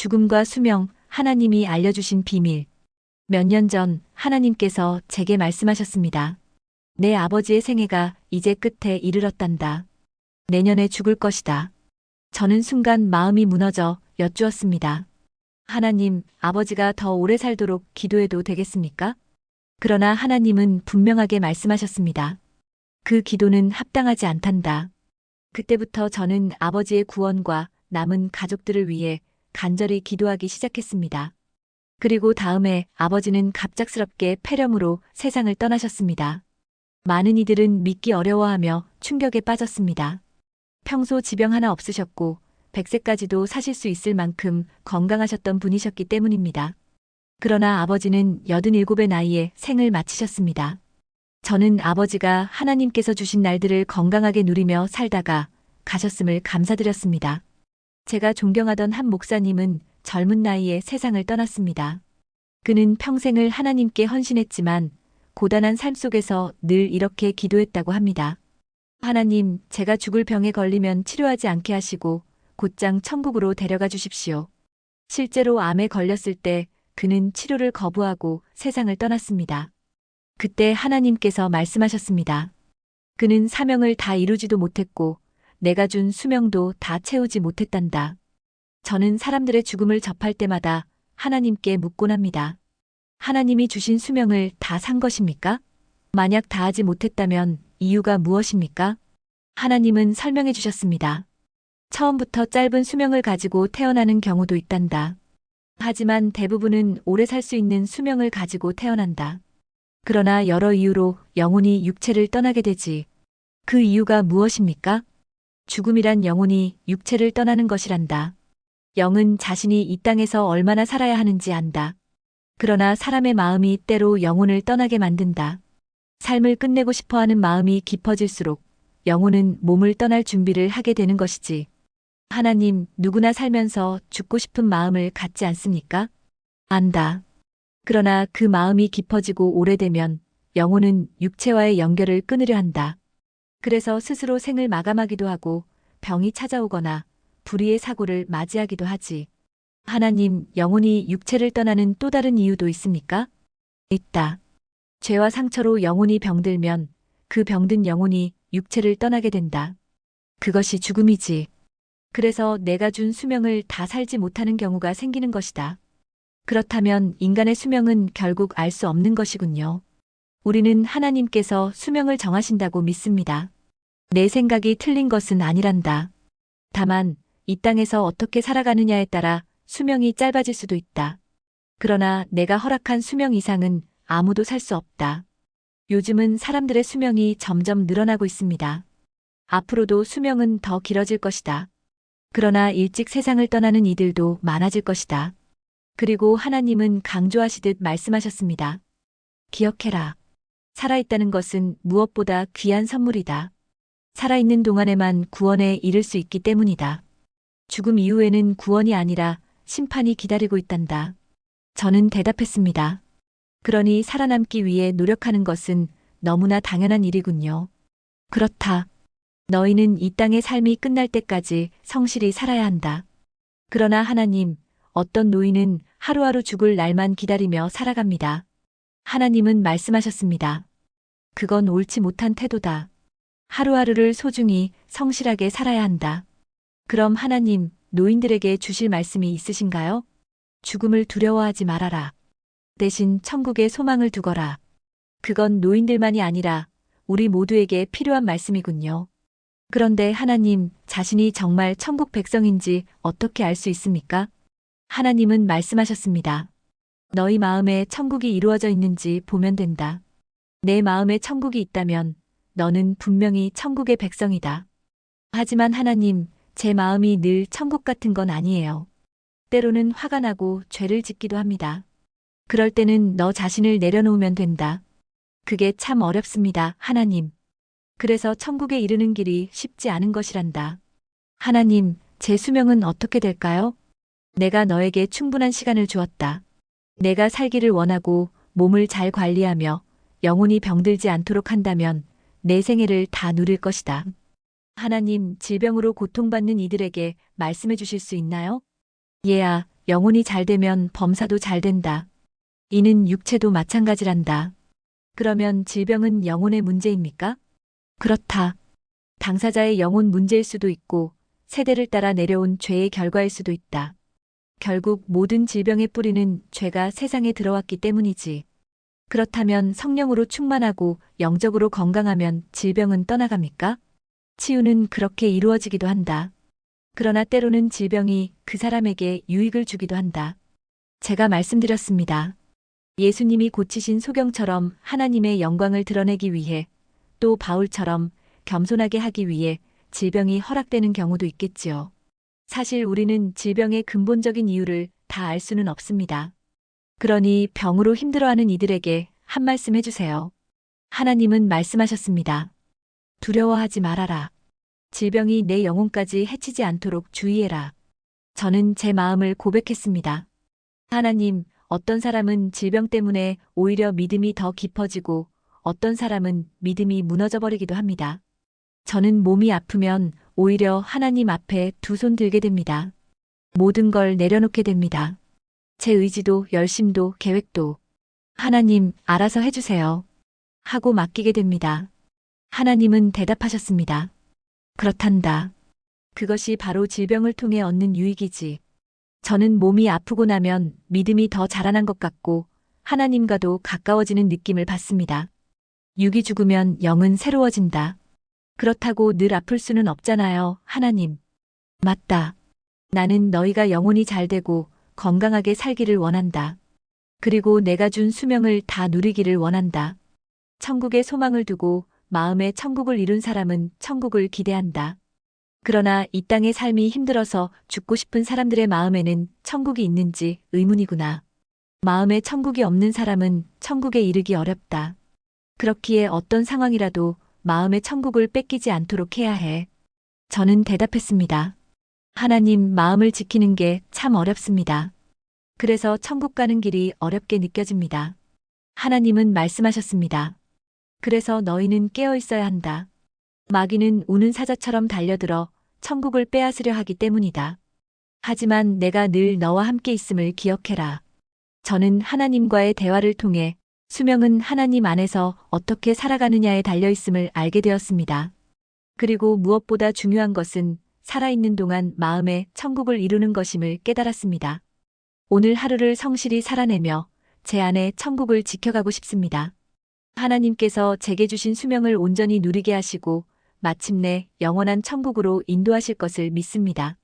죽음과 수명, 하나님이 알려주신 비밀. 몇 년 전 하나님께서 제게 말씀하셨습니다. 내 아버지의 생애가 이제 끝에 이르렀단다. 내년에 죽을 것이다. 저는 순간 마음이 무너져 여쭈었습니다. 하나님, 아버지가 더 오래 살도록 기도해도 되겠습니까? 그러나 하나님은 분명하게 말씀하셨습니다. 그 기도는 합당하지 않단다. 그때부터 저는 아버지의 구원과 남은 가족들을 위해 간절히 기도하기 시작했습니다. 그리고 다음에 아버지는 갑작스럽게 폐렴으로 세상을 떠나셨습니다. 많은 이들은 믿기 어려워하며 충격에 빠졌습니다. 평소 지병 하나 없으셨고 100세까지도 사실 수 있을 만큼 건강하셨던 분이셨기 때문입니다. 그러나 아버지는 87의 나이에 생을 마치셨습니다. 저는 아버지가 하나님께서 주신 날들을 건강하게 누리며 살다가 가셨음을 감사드렸습니다. 제가 존경하던 한 목사님은 젊은 나이에 세상을 떠났습니다. 그는 평생을 하나님께 헌신했지만 고단한 삶 속에서 늘 이렇게 기도했다고 합니다. 하나님, 제가 죽을 병에 걸리면 치료하지 않게 하시고 곧장 천국으로 데려가 주십시오. 실제로 암에 걸렸을 때 그는 치료를 거부하고 세상을 떠났습니다. 그때 하나님께서 말씀하셨습니다. 그는 사명을 다 이루지도 못했고 내가 준 수명도 다 채우지 못했단다. 저는 사람들의 죽음을 접할 때마다 하나님께 묻곤 합니다. 하나님이 주신 수명을 다 산 것입니까? 만약 다 하지 못했다면 이유가 무엇입니까? 하나님은 설명해 주셨습니다. 처음부터 짧은 수명을 가지고 태어나는 경우도 있단다. 하지만 대부분은 오래 살 수 있는 수명을 가지고 태어난다. 그러나 여러 이유로 영혼이 육체를 떠나게 되지. 그 이유가 무엇입니까? 죽음이란 영혼이 육체를 떠나는 것이란다. 영은 자신이 이 땅에서 얼마나 살아야 하는지 안다. 그러나 사람의 마음이 때로 영혼을 떠나게 만든다. 삶을 끝내고 싶어하는 마음이 깊어질수록 영혼은 몸을 떠날 준비를 하게 되는 것이지. 하나님, 누구나 살면서 죽고 싶은 마음을 갖지 않습니까? 안다. 그러나 그 마음이 깊어지고 오래되면 영혼은 육체와의 연결을 끊으려 한다. 그래서 스스로 생을 마감하기도 하고 병이 찾아오거나 불의의 사고를 맞이하기도 하지. 하나님, 영혼이 육체를 떠나는 또 다른 이유도 있습니까? 있다. 죄와 상처로 영혼이 병들면 그 병든 영혼이 육체를 떠나게 된다. 그것이 죽음이지. 그래서 내가 준 수명을 다 살지 못하는 경우가 생기는 것이다. 그렇다면 인간의 수명은 결국 알 수 없는 것이군요. 우리는 하나님께서 수명을 정하신다고 믿습니다. 내 생각이 틀린 것은 아니란다. 다만 이 땅에서 어떻게 살아가느냐에 따라 수명이 짧아질 수도 있다. 그러나 내가 허락한 수명 이상은 아무도 살 수 없다. 요즘은 사람들의 수명이 점점 늘어나고 있습니다. 앞으로도 수명은 더 길어질 것이다. 그러나 일찍 세상을 떠나는 이들도 많아질 것이다. 그리고 하나님은 강조하시듯 말씀하셨습니다. 기억해라. 살아있다는 것은 무엇보다 귀한 선물이다. 살아있는 동안에만 구원에 이를 수 있기 때문이다. 죽음 이후에는 구원이 아니라 심판이 기다리고 있단다. 저는 대답했습니다. 그러니 살아남기 위해 노력하는 것은 너무나 당연한 일이군요. 그렇다. 너희는 이 땅의 삶이 끝날 때까지 성실히 살아야 한다. 그러나 하나님, 어떤 노인은 하루하루 죽을 날만 기다리며 살아갑니다. 하나님은 말씀하셨습니다. 그건 옳지 못한 태도다. 하루하루를 소중히 성실하게 살아야 한다. 그럼 하나님, 노인들에게 주실 말씀이 있으신가요? 죽음을 두려워하지 말아라. 대신 천국에 소망을 두거라. 그건 노인들만이 아니라 우리 모두에게 필요한 말씀이군요. 그런데 하나님, 자신이 정말 천국 백성인지 어떻게 알 수 있습니까? 하나님은 말씀하셨습니다. 너희 마음에 천국이 이루어져 있는지 보면 된다. 내 마음에 천국이 있다면 너는 분명히 천국의 백성이다. 하지만 하나님, 제 마음이 늘 천국 같은 건 아니에요. 때로는 화가 나고 죄를 짓기도 합니다. 그럴 때는 너 자신을 내려놓으면 된다. 그게 참 어렵습니다, 하나님. 그래서 천국에 이르는 길이 쉽지 않은 것이란다. 하나님, 제 수명은 어떻게 될까요? 내가 너에게 충분한 시간을 주었다. 내가 살기를 원하고 몸을 잘 관리하며 영혼이 병들지 않도록 한다면 내 생애를 다 누릴 것이다. 하나님, 질병으로 고통받는 이들에게 말씀해 주실 수 있나요? 얘야, 영혼이 잘 되면 범사도 잘 된다. 이는 육체도 마찬가지란다. 그러면 질병은 영혼의 문제입니까? 그렇다. 당사자의 영혼 문제일 수도 있고 세대를 따라 내려온 죄의 결과일 수도 있다. 결국 모든 질병의 뿌리는 죄가 세상에 들어왔기 때문이지. 그렇다면 성령으로 충만하고 영적으로 건강하면 질병은 떠나갑니까? 치유는 그렇게 이루어지기도 한다. 그러나 때로는 질병이 그 사람에게 유익을 주기도 한다. 제가 말씀드렸습니다. 예수님이 고치신 소경처럼 하나님의 영광을 드러내기 위해, 또 바울처럼 겸손하게 하기 위해 질병이 허락되는 경우도 있겠지요. 사실 우리는 질병의 근본적인 이유를 다 알 수는 없습니다. 그러니 병으로 힘들어하는 이들에게 한 말씀 해주세요. 하나님은 말씀하셨습니다. 두려워하지 말아라. 질병이 내 영혼까지 해치지 않도록 주의해라. 저는 제 마음을 고백했습니다. 하나님, 어떤 사람은 질병 때문에 오히려 믿음이 더 깊어지고 어떤 사람은 믿음이 무너져버리기도 합니다. 저는 몸이 아프면 오히려 하나님 앞에 두 손 들게 됩니다. 모든 걸 내려놓게 됩니다. 제 의지도 열심도 계획도 하나님 알아서 해주세요. 하고 맡기게 됩니다. 하나님은 대답하셨습니다. 그렇단다. 그것이 바로 질병을 통해 얻는 유익이지. 저는 몸이 아프고 나면 믿음이 더 자라난 것 같고 하나님과도 가까워지는 느낌을 받습니다. 육이 죽으면 영은 새로워진다. 그렇다고 늘 아플 수는 없잖아요, 하나님. 맞다. 나는 너희가 영혼이 잘 되고 건강하게 살기를 원한다. 그리고 내가 준 수명을 다 누리기를 원한다. 천국에 소망을 두고 마음에 천국을 이룬 사람은 천국을 기대한다. 그러나 이 땅의 삶이 힘들어서 죽고 싶은 사람들의 마음에는 천국이 있는지 의문이구나. 마음에 천국이 없는 사람은 천국에 이르기 어렵다. 그렇기에 어떤 상황이라도 마음의 천국을 뺏기지 않도록 해야 해. 저는 대답했습니다. 하나님, 마음을 지키는 게 참 어렵습니다. 그래서 천국 가는 길이 어렵게 느껴집니다. 하나님은 말씀하셨습니다. 그래서 너희는 깨어 있어야 한다. 마귀는 우는 사자처럼 달려들어 천국을 빼앗으려 하기 때문이다. 하지만 내가 늘 너와 함께 있음을 기억해라. 저는 하나님과의 대화를 통해 수명은 하나님 안에서 어떻게 살아가느냐에 달려 있음을 알게 되었습니다. 그리고 무엇보다 중요한 것은 살아있는 동안 마음에 천국을 이루는 것임을 깨달았습니다. 오늘 하루를 성실히 살아내며 제 안에 천국을 지켜가고 싶습니다. 하나님께서 제게 주신 수명을 온전히 누리게 하시고 마침내 영원한 천국으로 인도하실 것을 믿습니다.